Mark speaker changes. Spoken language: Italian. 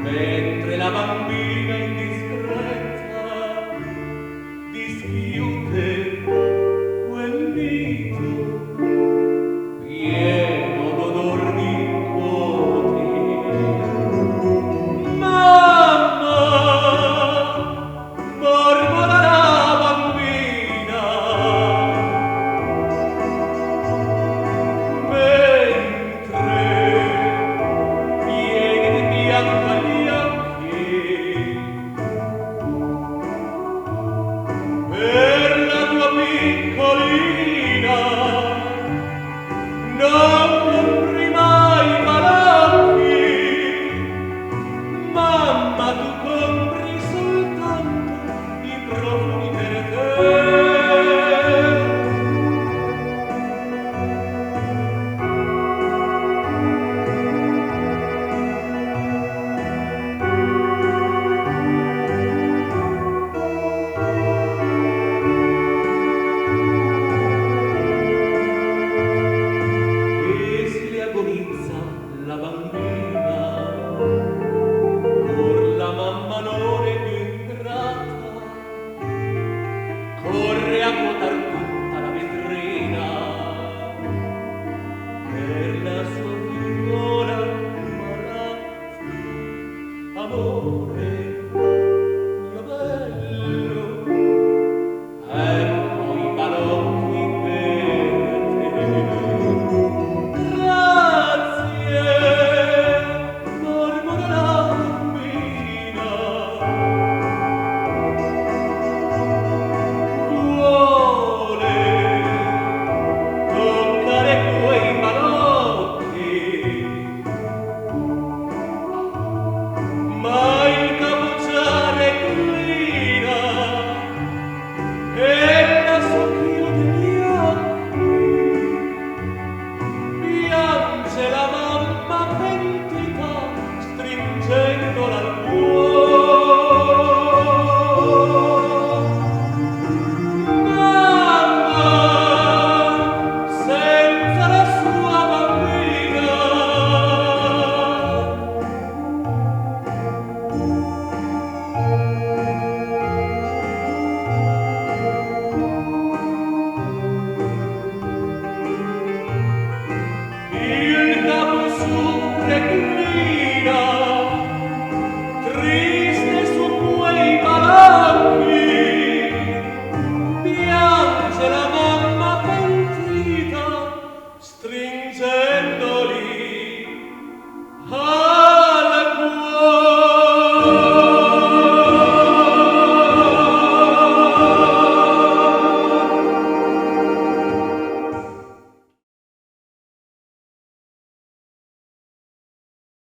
Speaker 1: mentre la bambina indiscreta dischiude quel nido pieno d'odor di coti. Mamma, mormora la bambina, mentre pieni di pianto agli occhi per la tua piccolina non compri mai malocchi. Mamma, tu compri soltanto i profumi per te. E si le agonizza la bambina, urla mamma non è più ingrata, corre a vuotar tutta la vetrina per la sua figliuola malata. Amore,